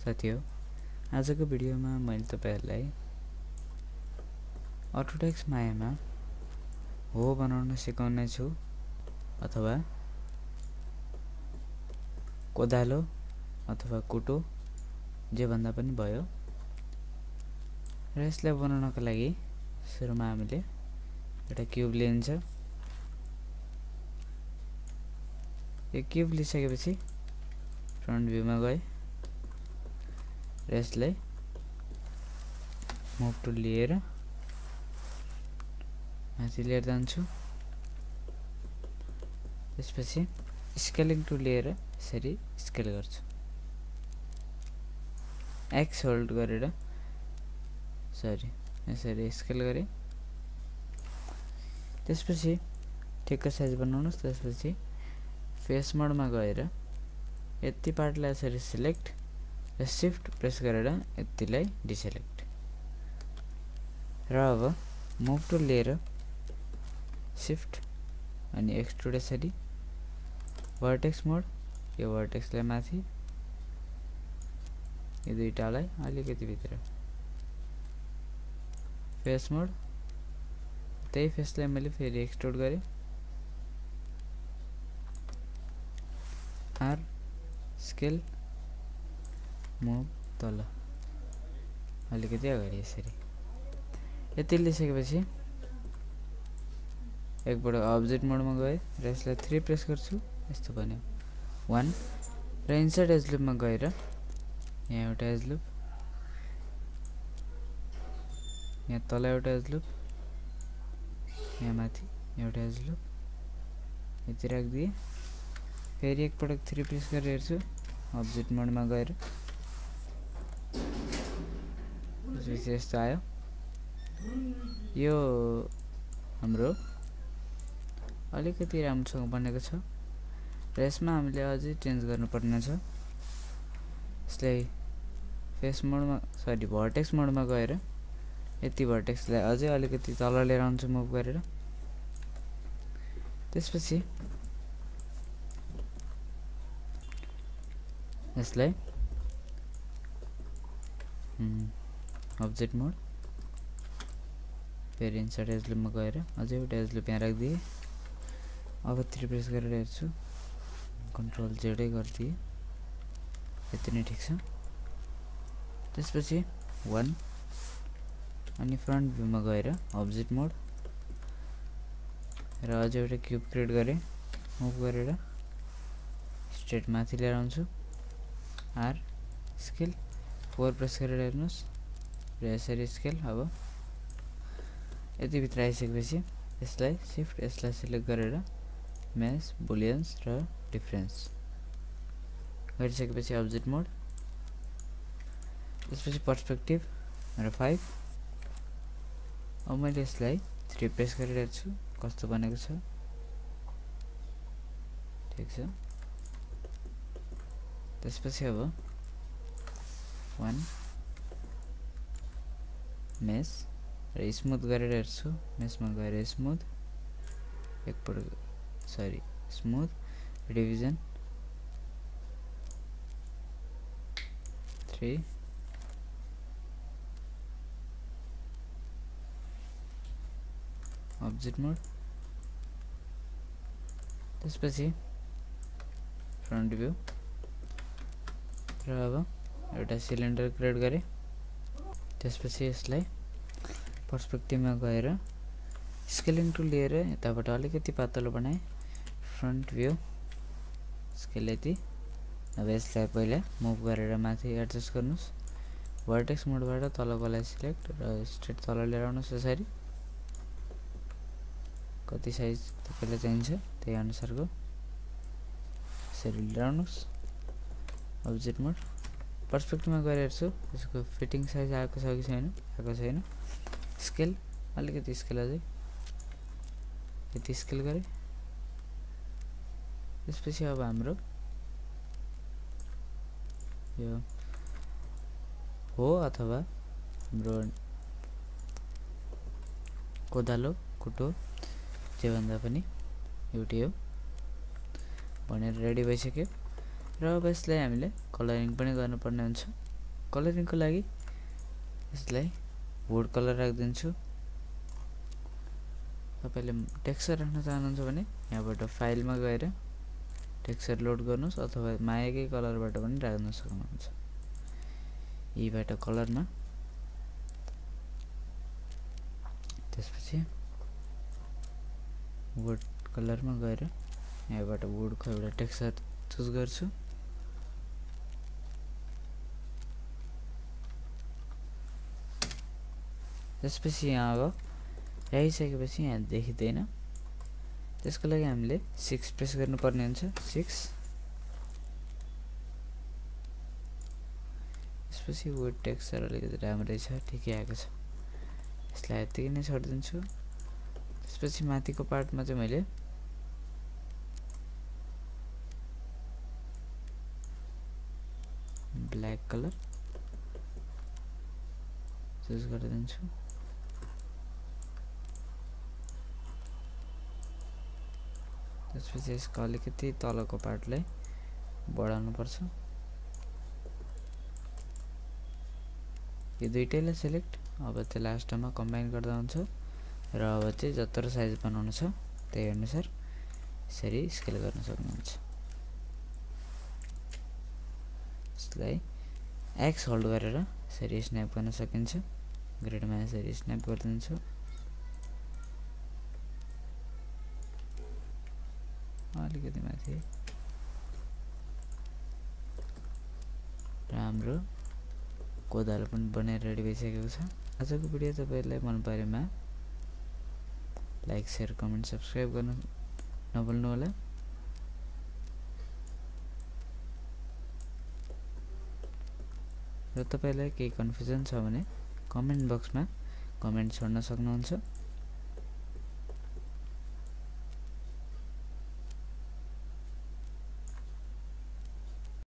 साथीहरु, आजको भिडियोमा मैले तपाईहरुलाई Autodesk Maya मा हो बनाउन सिकाउने छु अथवा कोदालो अथवा कुटो जे भन्दा पनि भयो। र यसलाई बनाउनको लागि सुरुमा हामीले एउटा क्यूब लिन्छ। यो क्यूब लिसकेपछि फ्रन्ट भ्यूमा गए र यसलाई मुभ टुल लिएर माथि लिएर जान्छु। त्यसपछि स्केलिङ टुल लिएर यसरी स्केल गर्छु। एक्स होल्ड गरेर यसरी स्केल गरे। त्यसपछि ठिक्क साइज बनाउनुस्। त्यसपछि फेस मोडमा गएर यति पार्टलाई यसरी सिलेक्ट र शिफ्ट प्रेस गरेर यतिलाई डिसेलेक्ट। र अब मुभ टुल लिएर शिफ्ट अनि एक्सट्रुड यसरी भर्टेक्स मोड, यो भर्टेक्सलाई माथि, यो दुईटालाई अलिकति भित्र। फेस मोड, त्यही फेसलाई मैले फेरि एक्सट्रुड गरे। आर स्केल मुभ तल अलिकति अगाडि यसरी। यति लिसकेपछि एकबाट अब्जेक्ट मोडमा गए र यसलाई 3 प्रेस गर्छु। यस्तो बन्यो 1 र इन्सर्ट एज लुपमा गएर यहाँ एउटा एज लुप, यहाँ तल एउटा एज लुप, यहाँ माथि एउटा एज लुप यति राख्दिए। फेरि एकपटक 3 प्रेस गरेर हेर्छु अब्जेक्ट मोडमा गएर। त्यसपछि यस्तो आयो। यो हाम्रो अलिकति राम्रोसँग बनेको छ र यसमा हामीले अझै चेन्ज गर्नुपर्ने छ। यसलाई फेस मोडमा भर्टेक्स मोडमा गएर यति भर्टेक्सलाई अझै अलिकति तल लिएर आउँछु मुभ गरेर। त्यसपछि यसलाई अब्जेक्ट मोड, फेरि इन्सर्ट एज लुपमा गएर अझै एउटा एज लुप यहाँ राख्दिए। अब 3 प्रेस गरेर हेर्छु, कन्ट्रोल जेडै गरिदिए, यति नै ठिक छ। त्यसपछि 1 अनि फ्रन्ट भ्यूमा गएर अब्जेक्ट मोड र अझै एउटा क्यूब क्रिएट गरे। मुभ गरेर स्ट्रेट माथि लिएर आउँछु। आर स्केल 4 प्रेस गरेर हेर्नुस् र यसरी स्केल। अब यति भित्र आइसकेपछि यसलाई शिफ्ट यसलाई सिलेक्ट गरेर मेश, बुलियन्स र डिफरेन्स गरिसकेपछि अब्जेक्ट मोड, त्यसपछि पर्सपेक्टिभ र 5। अब मैले यसलाई 3 प्रेस गरेर हेर्छु कस्तो बनेको छ। ठिक छ। त्यसपछि अब 1 मेश र स्मुथ गरेर हेर्छु। मेशमा गएर स्मुथ एकपटक स्मुथ डिभिजन 3 अब्जेक्ट मोड। त्यसपछि फ्रन्ट भ्यू र अब एउटा सिलिन्डर क्रिएट गरे। त्यसपछि यसलाई पर्सपेक्टिभमा गएर स्केलिङ टुल लिएर यताबाट अलिकति पातलो बनाए। फ्रन्ट भ्यू स्केल यति। अब यसलाई पहिला मुभ गरेर माथि एडजस्ट गर्नुस्। भर्टेक्स मोडबाट तलकोलाई सिलेक्ट र स्ट्रेट तल लिएर आउनुस्। यसरी कति साइज तपाईलाई चाहिन्छ त्यही अनुसारको यसरी लिएर आउनुस्। अब्जेक्ट मोड, पर्सपेक्टिभमा गएर हेर्छु यसको फिटिङ साइज आएको छ कि छैन। आएको छैन। स्केल अलिकति स्केल अझै यति स्केल गरे। त्यसपछि अब हाम्रो यो हो अथवा हाम्रो कोदालो कुटो जे भन्दा पनि एउटै हो भनेर रेडी भइसक्यो। र अब यसलाई हामीले कलरिङ पनि गर्नुपर्ने हुन्छ। कलरिङको लागि यसलाई वुड कलर राखिदिन्छु। तपाईले टेक्सचर राख्न चाहनुहुन्छ भने यहाँबाट फाइलमा गएर टेक्सचर लोड गर्नुस् अथवा मायाकै कलरबाट पनि राख्न सक्नुहुन्छ। यीबाट कलरमा त्यसपछि वुड कलरमा गएर यहाँबाट वुडको एउटा टेक्सचर चुज गर्छु। त्यसपछि यहाँ अब राखिसकेपछि यहाँ देखिँदैन, त्यसको लागि हामीले 6 प्रेस गर्नुपर्ने हुन्छ। 6 त्यसपछि वुड टेक्सचर अलिकति राम्रै छ, ठिकै आएको छ। यसलाई यतिकै नै छोडिदिन्छु। त्यसपछि माथिको पार्टमा चाहिँ मैले ब्ल्याक कलर चुज गरिदिन्छु। त्यसपछि यसको अलिकति तलको पार्टलाई बढाउनु पर्छ। यो दुईटैलाई सिलेक्ट, अब त्यो लास्टमा कम्बाइन गर्दा हुन्छ र अब चाहिँ जत्रो साइज बनाउनु छ त्यही अनुसार यसरी स्केल गर्न सक्नुहुन्छ। यसलाई एक्स होल्ड गरेर यसरी स्न्याप गर्न सकिन्छ। ग्रेडमा यसरी स्न्याप गरिदिन्छु। अलिकति माथि राम्रो कोदालो पनि बनाएर रेडी भइसकेको छ। आजको भिडियो तपाईलाई मन परेमा लाइक, शेयर, कमेन्ट, सब्स्क्राइब गर्न नभुल्नु होला। र तपाईलाई केही कन्फ्युजन छ भने कमेन्ट बक्समा कमेन्ट छोड्न सक्नुहुन्छ।